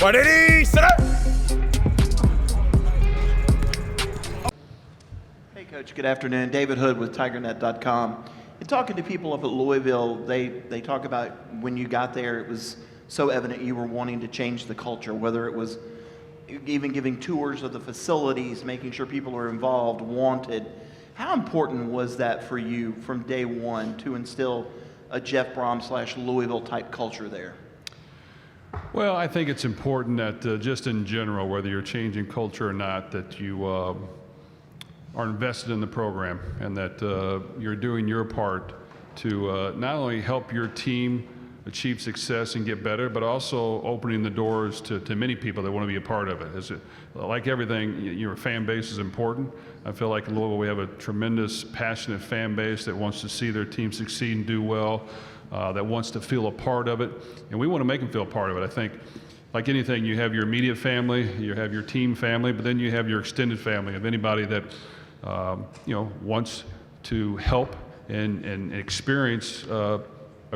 Ready, set. Hey, Coach. Good afternoon. David Hood with TigerNet.com. And talking to people up at Louisville, they talk about when you got there, it was so evident you were wanting to change the culture, whether it was even giving tours of the facilities, making sure people are involved, wanted. How important was that for you from day one to instill a Jeff Brohm / Louisville type culture there? Well, I think it's important that just in general, whether you're changing culture or not, that you are invested in the program and that you're doing your part to not only help your team achieve success and get better, but also opening the doors to many people that want to be a part of it. Like everything, your fan base is important. I feel like in Louisville we have a tremendous, passionate fan base that wants to see their team succeed and do well, that wants to feel a part of it, and we want to make them feel a part of it. I think, like anything, you have your immediate family, you have your team family, but then you have your extended family of anybody that wants to help and experience a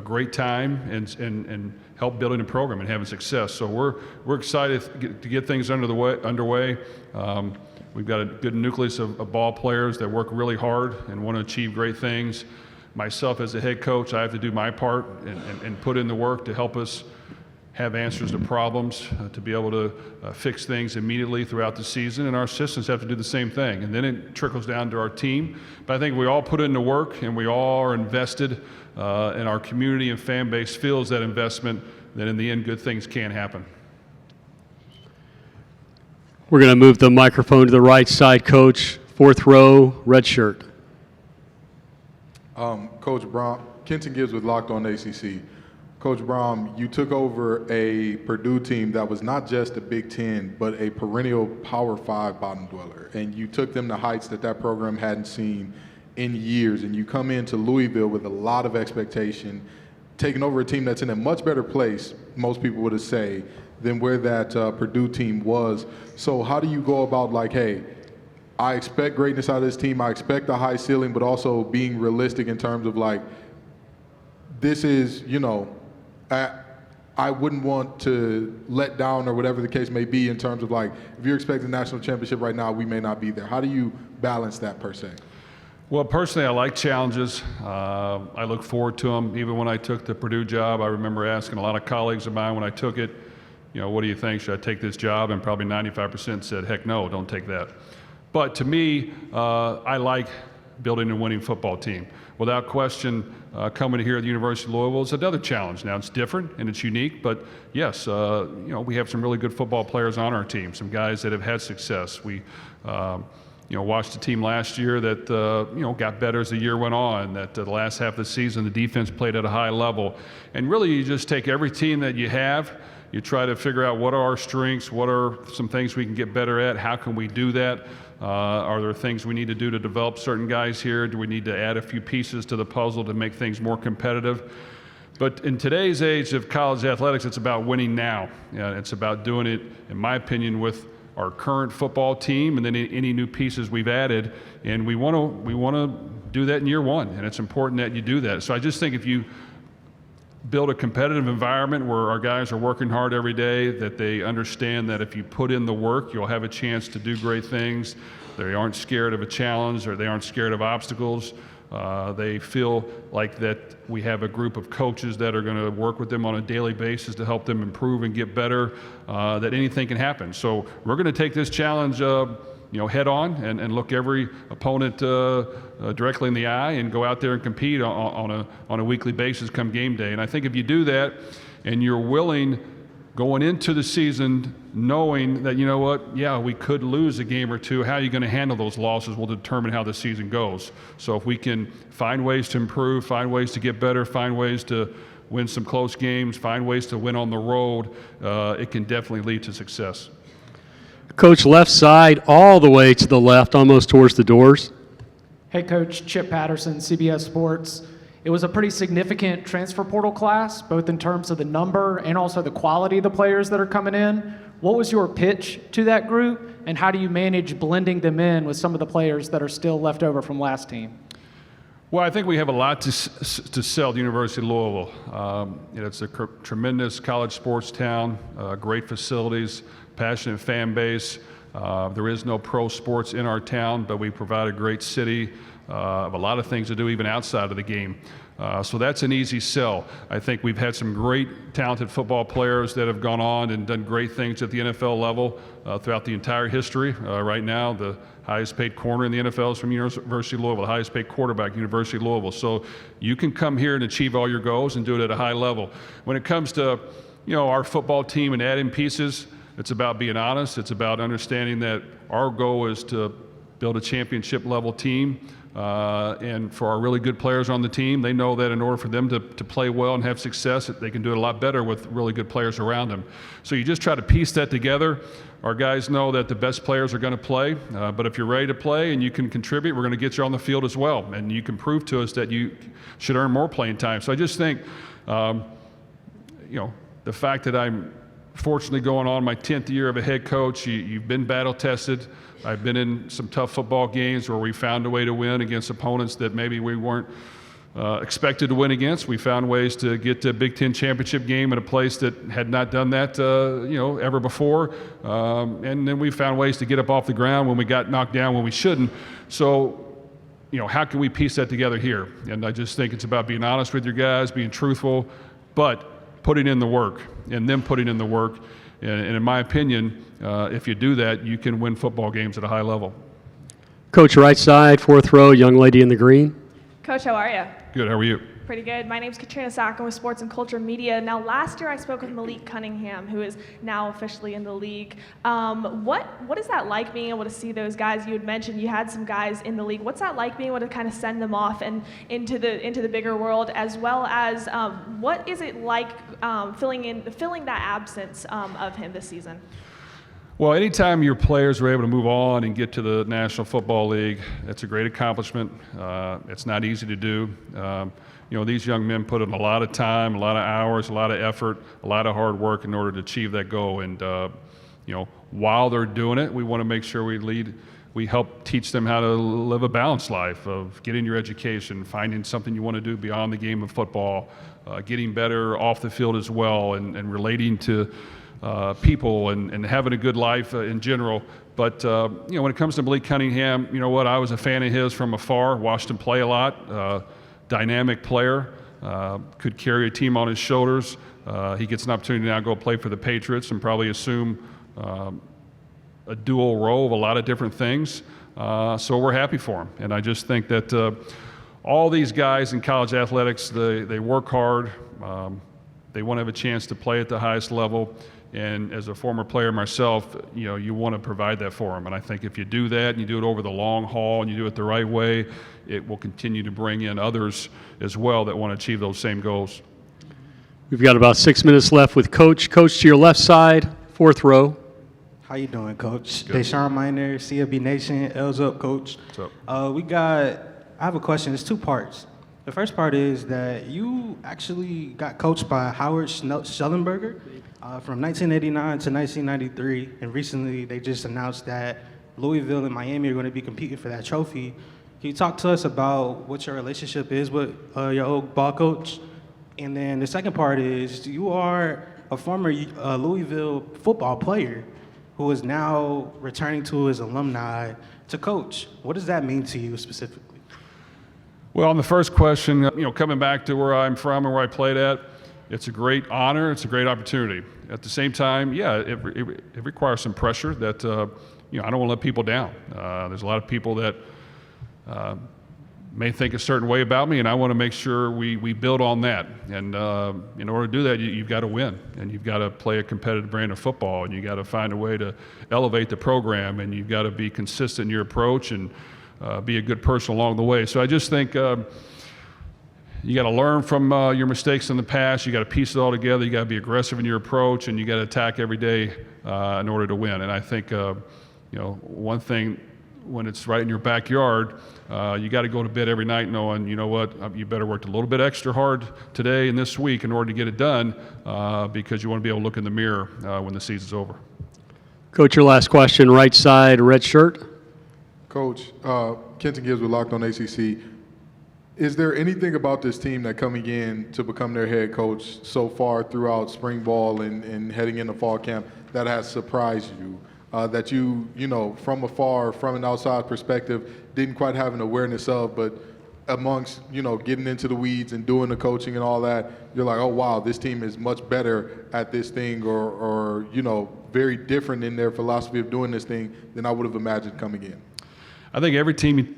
great time and help building a program and having success. So we're excited to get things underway. We've got a good nucleus of ball players that work really hard and want to achieve great things. Myself as a head coach, I have to do my part and put in the work to help us have answers to problems, to be able to fix things immediately throughout the season, and our assistants have to do the same thing. And then it trickles down to our team. But I think we all put in the work and we all are invested, and our community and fan base feels that investment, that in the end good things can happen. We're going to move the microphone to the right side, Coach. Fourth row, red shirt. Coach Brohm, Kenton Gibbs with Locked On ACC. Coach Brohm, you took over a Purdue team that was not just a Big Ten, but a perennial Power 5 bottom dweller. And you took them to heights that program hadn't seen in years. And you come into Louisville with a lot of expectation, taking over a team that's in a much better place, most people would say, than where that Purdue team was. So how do you go about, like, hey, I expect greatness out of this team, I expect a high ceiling, but also being realistic in terms of, like, this is, I wouldn't want to let down or whatever the case may be in terms of, like, if you're expecting a national championship right now, we may not be there. How do you balance that per se? Well, personally, I like challenges. I look forward to them. Even when I took the Purdue job, I remember asking a lot of colleagues of mine when I took it, what do you think? Should I take this job? And probably 95% said, heck no, don't take that. But to me, I like building a winning football team. Without question, coming here at the University of Louisville is another challenge. Now, it's different and it's unique, but yes, we have some really good football players on our team, some guys that have had success. We watched a team last year that got better as the year went on, that the last half of the season the defense played at a high level. And really, you just take every team that you have, you try to figure out what are our strengths, what are some things we can get better at, how can we do that? Are there things we need to do to develop certain guys here? Do we need to add a few pieces to the puzzle to make things more competitive? But in today's age of college athletics, it's about winning now. It's about doing it, in my opinion, with our current football team and then any new pieces we've added. And we want to do that in year one, and it's important that you do that. So I just think if you build a competitive environment where our guys are working hard every day, that they understand that if you put in the work, you'll have a chance to do great things. They aren't scared of a challenge, or they aren't scared of obstacles. They feel like that we have a group of coaches that are going to work with them on a daily basis to help them improve and get better, that anything can happen. So we're going to take this challenge head on and look every opponent directly in the eye and go out there and compete on a weekly basis come game day. And I think if you do that and you're willing going into the season knowing that, we could lose a game or two, how are you going to handle those losses will determine how the season goes. So if we can find ways to improve, find ways to get better, find ways to win some close games, find ways to win on the road, it can definitely lead to success. Coach, left side, all the way to the left, almost towards the doors. Hey, Coach, Chip Patterson, CBS Sports. It was a pretty significant transfer portal class, both in terms of the number and also the quality of the players that are coming in. What was your pitch to that group, and how do you manage blending them in with some of the players that are still left over from last team? Well, I think we have a lot to sell to University of Louisville. It's a tremendous college sports town, great facilities, passionate fan base. There is no pro sports in our town, but we provide a great city of a lot of things to do even outside of the game. So that's an easy sell. I think we've had some great talented football players that have gone on and done great things at the NFL level throughout the entire history. Right now, the highest paid corner in the NFL is from University of Louisville, the highest paid quarterback, University of Louisville. So you can come here and achieve all your goals and do it at a high level. When it comes to, our football team and adding pieces, it's about being honest. It's about understanding that our goal is to build a championship level team. And for our really good players on the team, they know that in order for them to play well and have success, they can do it a lot better with really good players around them. So you just try to piece that together. Our guys know that the best players are going to play, but if you're ready to play and you can contribute, we're going to get you on the field as well. And you can prove to us that you should earn more playing time. So I just think, the fact that I'm fortunately going on my 10th year of a head coach, you've been battle tested. I've been in some tough football games where we found a way to win against opponents that maybe we weren't expected to win against. We found ways to get to a Big Ten championship game in a place that had not done that, ever before. And then we found ways to get up off the ground when we got knocked down when we shouldn't. So, how can we piece that together here? And I just think it's about being honest with your guys, being truthful, but putting in the work, and them putting in the work. And in my opinion, if you do that, you can win football games at a high level. Coach, right side, fourth row, young lady in the green. Coach, how are you? Good, how are you? Pretty good. My name's Katrina Sack. I'm with Sports and Culture Media. Now, last year I spoke with Malik Cunningham, who is now officially in the league. What is that like, being able to see those guys? You had mentioned you had some guys in the league. What's that like, being able to kind of send them off and into the bigger world, as well as what is it like filling that absence of him this season? Well, anytime your players are able to move on and get to the National Football League, that's a great accomplishment. It's not easy to do. These young men put in a lot of time, a lot of hours, a lot of effort, a lot of hard work in order to achieve that goal. And, while they're doing it, we want to make sure we help teach them how to live a balanced life of getting your education, finding something you want to do beyond the game of football, getting better off the field as well, and relating to people and having a good life in general. But, when it comes to Malik Cunningham, I was a fan of his from afar, watched him play a lot, dynamic player, could carry a team on his shoulders. He gets an opportunity to now go play for the Patriots and probably assume a dual role of a lot of different things. So we're happy for him. And I just think that all these guys in college athletics, they work hard. They want to have a chance to play at the highest level. And as a former player myself, you want to provide that for them. And I think if you do that and you do it over the long haul and you do it the right way, it will continue to bring in others as well that want to achieve those same goals. We've got about 6 minutes left with Coach. Coach, to your left side, fourth row. How you doing, Coach? Good. Deshaun Miner, CFB Nation. L's up, Coach. What's up? I have a question. It's two parts. The first part is that you actually got coached by Howard Schellenberger from 1989 to 1993, and recently they just announced that Louisville and Miami are going to be competing for that trophy. Can you talk to us about what your relationship is with your old ball coach? And then the second part is, you are a former Louisville football player who is now returning to his alumni to coach. What does that mean to you specifically? Well, on the first question, coming back to where I'm from and where I played at, it's a great honor. It's a great opportunity. At the same time, it requires some pressure that, I don't want to let people down. There's a lot of people that may think a certain way about me, and I want to make sure we build on that. And in order to do that, you've got to win, and you've got to play a competitive brand of football, and you've got to find a way to elevate the program, and you've got to be consistent in your approach and be a good person along the way. So I just think you got to learn from your mistakes in the past. You got to piece it all together. You got to be aggressive in your approach, and you got to attack every day in order to win. And I think one thing, when it's right in your backyard, you got to go to bed every night knowing, you better work a little bit extra hard today and this week in order to get it done, because you want to be able to look in the mirror when the season's over. Coach, your last question, right side, red shirt. Coach, Kenton Gibbs with Locked on ACC. Is there anything about this team that coming in to become their head coach so far throughout spring ball and heading into fall camp that has surprised you? That you know, from afar, from an outside perspective, didn't quite have an awareness of, but amongst, you know, getting into the weeds and doing the coaching and all that, you're like, oh, wow, this team is much better at this thing or you know, very different in their philosophy of doing this thing than I would have imagined coming in. I think every team,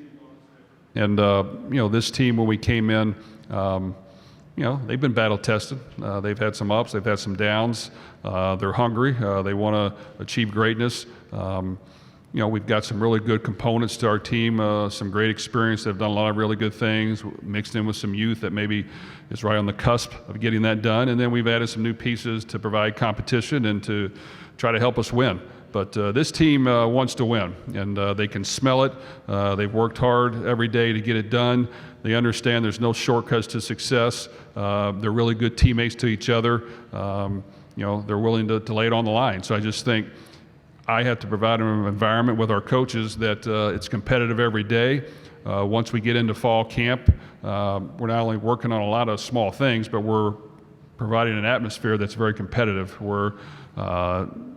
and you know, this team when we came in, you know, they've been battle tested. They've had some ups, they've had some downs. They're hungry. They want to achieve greatness. You know, we've got some really good components to our team, some great experience. They've done a lot of really good things, mixed in with some youth that maybe is right on the cusp of getting that done. And then we've added some new pieces to provide competition and to try to help us win. But this team wants to win, and they can smell it. They've worked hard every day to get it done. They understand there's no shortcuts to success. They're really good teammates to each other. You know, they're willing to lay it on the line. So I just think I have to provide an environment with our coaches that it's competitive every day. Once we get into fall camp, we're not only working on a lot of small things, but we're providing an atmosphere that's very competitive. Where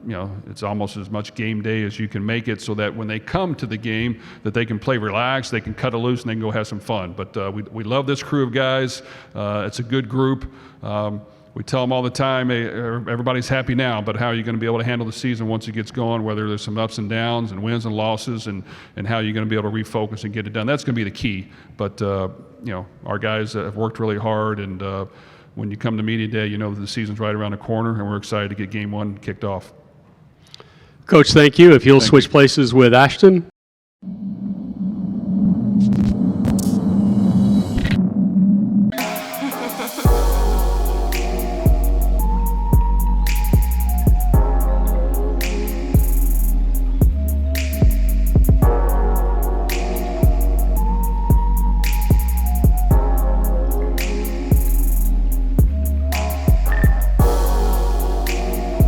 you know, it's almost as much game day as you can make it, so that when they come to the game, that they can play relaxed, they can cut it loose, and they can go have some fun. But we love this crew of guys. It's a good group. We tell them all the time, hey, everybody's happy now, but how are you going to be able to handle the season once it gets going, whether there's some ups and downs and wins and losses, and how you're going to be able to refocus and get it done. That's going to be the key. But, you know, our guys have worked really hard, and when you come to media day, you know that the season's right around the corner, and we're excited to get game one kicked off. Coach, thank you. If you'll switch places with Ashton.